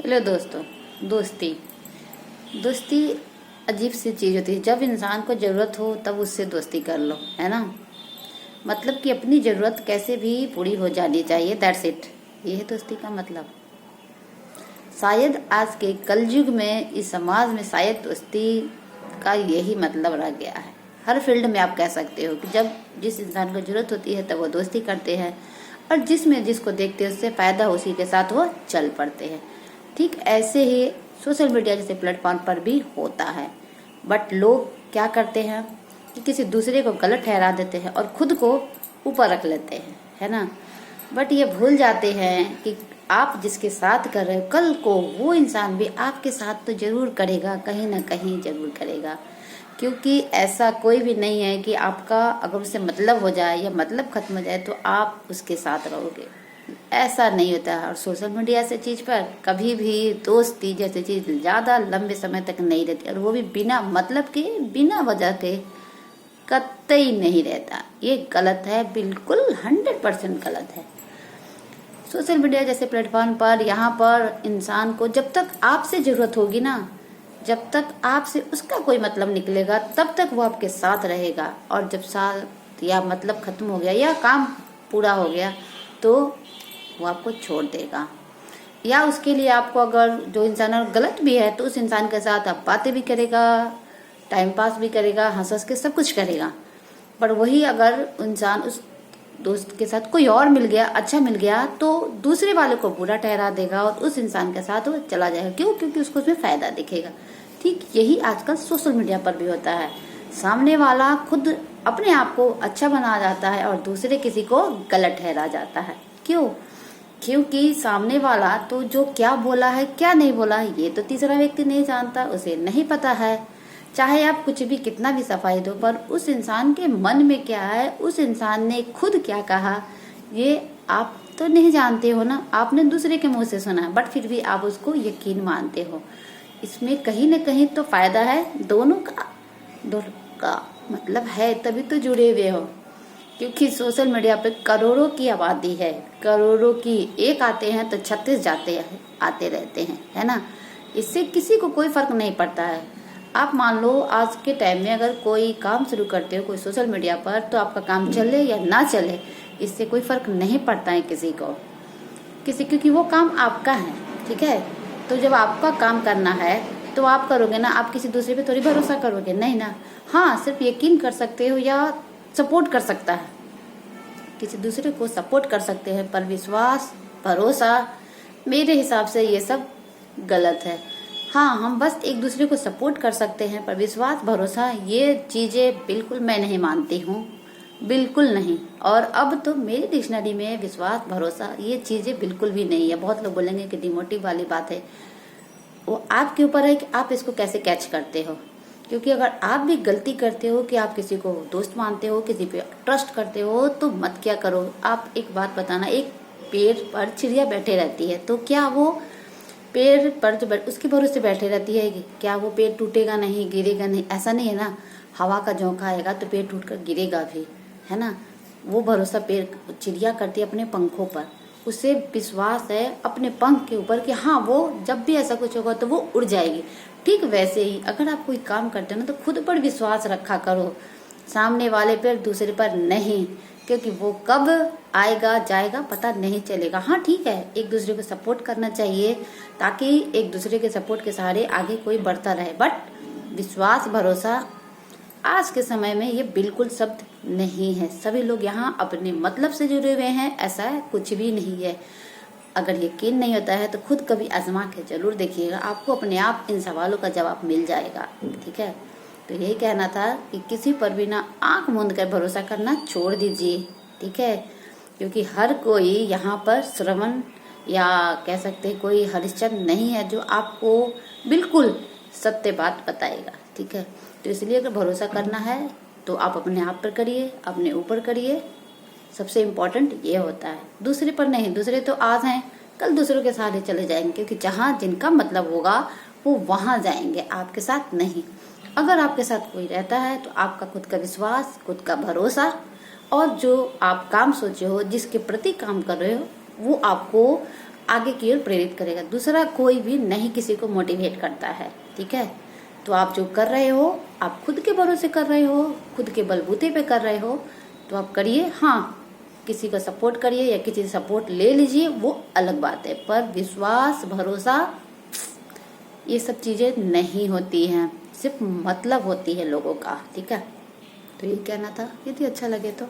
Hello दोस्तों। दोस्ती दोस्ती अजीब सी चीज़ होती है। जब इंसान को ज़रूरत हो तब उससे दोस्ती कर लो, है ना। मतलब कि अपनी ज़रूरत कैसे भी पूरी हो जानी चाहिए, दैट्स इट। ये है दोस्ती का मतलब। शायद आज के कलयुग में, इस समाज में, शायद दोस्ती का यही मतलब रह गया है। हर फील्ड में आप कह सकते हो कि जब जिस इंसान को ज़रूरत होती है तब वो दोस्ती करते हैं, और जिसमें जिसको देखते हैं उससे फ़ायदा उसी के साथ वो चल पड़ते हैं। ठीक ऐसे ही सोशल मीडिया जैसे प्लेटफॉर्म पर भी होता है। बट लोग क्या करते हैं कि किसी दूसरे को गलत ठहरा देते हैं और खुद को ऊपर रख लेते हैं, है ना। बट ये भूल जाते हैं कि आप जिसके साथ कर रहे हो, कल को वो इंसान भी आपके साथ तो जरूर करेगा, कहीं ना कहीं जरूर करेगा। क्योंकि ऐसा कोई भी नहीं है कि आपका अगर उससे मतलब हो जाए या मतलब खत्म हो जाए तो आप उसके साथ रहोगे। ऐसा नहीं होता है। और सोशल मीडिया से चीज़ पर कभी भी दोस्ती जैसी चीज़ ज़्यादा लंबे समय तक नहीं रहती, और वो भी बिना मतलब के, बिना वजह के कतई नहीं रहता। ये गलत है, बिल्कुल 100% गलत है। सोशल मीडिया जैसे प्लेटफॉर्म पर, यहाँ पर इंसान को जब तक आपसे ज़रूरत होगी ना, जब तक आपसे उसका कोई मतलब निकलेगा तब तक वो आपके साथ रहेगा। और जब साथ या मतलब खत्म हो गया या काम पूरा हो गया तो वो आपको छोड़ देगा। या उसके लिए आपको, अगर जो इंसान गलत भी है तो उस इंसान के साथ आप बातें भी करेगा, टाइम पास भी करेगा, हंस हंस के सब कुछ करेगा। पर वही अगर इंसान उस दोस्त के साथ कोई और मिल गया, अच्छा मिल गया, तो दूसरे वाले को बुरा ठहरा देगा और उस इंसान के साथ वो चला जाएगा। क्यों? क्योंकि उसको उसमें फायदा दिखेगा। ठीक यही आजकल सोशल मीडिया पर भी होता है। सामने वाला खुद अपने आप को अच्छा बना जाता है और दूसरे किसी को गलत ठहरा जाता है। क्यों? क्योंकि सामने वाला तो जो क्या बोला है, क्या नहीं बोला है, ये तो तीसरा व्यक्ति नहीं जानता, उसे नहीं पता है। चाहे आप कुछ भी, कितना भी सफाई दो, पर उस इंसान के मन में क्या है, उस इंसान ने खुद क्या कहा, ये आप तो नहीं जानते हो ना। आपने दूसरे के मुंह से सुना, बट फिर भी आप उसको यकीन मानते हो। इसमें कहीं न कहीं तो फायदा है दोनों का मतलब है, तभी तो जुड़े हुए हो। क्योंकि सोशल मीडिया पे करोड़ों की आबादी है, करोड़ों की, एक आते हैं तो 36 जाते हैं, आते रहते हैं, है ना। इससे किसी को कोई फर्क नहीं पड़ता है। आप मान लो आज के टाइम में अगर कोई काम शुरू करते हो कोई सोशल मीडिया पर, तो आपका काम चले या ना चले इससे कोई फर्क नहीं पड़ता है किसी को, क्योंकि वो काम आपका है। ठीक है, तो जब आपका काम करना है तो आप करोगे ना, आप किसी दूसरे पे थोड़ी भरोसा करोगे, नहीं ना। हाँ, सिर्फ यकीन कर सकते हो या सपोर्ट कर सकता है, किसी दूसरे को सपोर्ट कर सकते हैं, पर विश्वास, भरोसा, मेरे हिसाब से ये सब गलत है। हाँ, हम बस एक दूसरे को सपोर्ट कर सकते हैं, पर विश्वास, भरोसा, ये चीज़ें बिल्कुल मैं नहीं मानती हूँ, बिल्कुल नहीं। और अब तो मेरी डिक्शनरी में विश्वास, भरोसा, ये चीज़ें बिल्कुल भी नहीं है। बहुत लोग बोलेंगे कि डिमोटिव वाली बात है, वो आपके ऊपर है कि आप इसको कैसे कैच करते हो। क्योंकि अगर आप भी गलती करते हो कि आप किसी को दोस्त मानते हो, किसी पे ट्रस्ट करते हो, तो मत क्या करो। आप एक बात बताना, एक पेड़ पर चिड़िया बैठे रहती है, तो क्या वो पेड़ पर जो उसके भरोसे बैठे रहती है, क्या वो पेड़ टूटेगा नहीं, गिरेगा नहीं? ऐसा नहीं है ना। हवा का झोंका आएगा तो पेड़ टूट कर गिरेगा भी, है ना। वो भरोसा पेड़ चिड़िया करती है अपने पंखों पर। उसे विश्वास है अपने पंख के ऊपर कि हाँ, वो जब भी ऐसा कुछ होगा तो वो उड़ जाएगी। ठीक वैसे ही अगर आप कोई काम करते हो ना, तो खुद पर विश्वास रखा करो, सामने वाले पर, दूसरे पर नहीं। क्योंकि वो कब आएगा जाएगा पता नहीं चलेगा। हाँ ठीक है, एक दूसरे को सपोर्ट करना चाहिए ताकि एक दूसरे के सपोर्ट के सहारे आगे कोई बढ़ता रहे, बट विश्वास, भरोसा आज के समय में ये बिल्कुल शब्द नहीं है। सभी लोग यहाँ अपने मतलब से जुड़े हुए हैं, ऐसा कुछ भी नहीं है। अगर यकीन नहीं होता है तो खुद कभी आजमा के जरूर देखिएगा, आपको अपने आप इन सवालों का जवाब मिल जाएगा। ठीक है, तो यही कहना था कि किसी पर भी ना आंख मूंद कर भरोसा करना छोड़ दीजिए। ठीक है, क्योंकि हर कोई यहाँ पर श्रवण या कह सकते हैं कोई हरिश्चंद्र नहीं है जो आपको बिल्कुल सत्य बात बताएगा। ठीक है, तो इसलिए अगर भरोसा करना है तो आप अपने आप पर करिए, अपने ऊपर करिए। सबसे इम्पोर्टेंट ये होता है, दूसरे पर नहीं। दूसरे तो आज हैं, कल दूसरों के साथ ही चले जाएंगे, क्योंकि जहाँ जिनका मतलब होगा वो वहाँ जाएंगे, आपके साथ नहीं। अगर आपके साथ कोई रहता है तो आपका खुद का विश्वास, खुद का भरोसा, और जो आप काम सोचे हो, जिसके प्रति काम कर रहे हो, वो आपको आगे की ओर प्रेरित करेगा। दूसरा कोई भी नहीं किसी को मोटिवेट करता है, ठीक है। तो आप जो कर रहे हो, आप खुद के भरोसे कर रहे हो, खुद के बलबूते पे कर रहे हो, तो आप करिए। हाँ, किसी का सपोर्ट करिए या किसी से सपोर्ट ले लीजिए, वो अलग बात है, पर विश्वास, भरोसा, ये सब चीजें नहीं होती हैं, सिर्फ मतलब होती है लोगों का, ठीक है। तो ये कहना था। यदि अच्छा लगे तो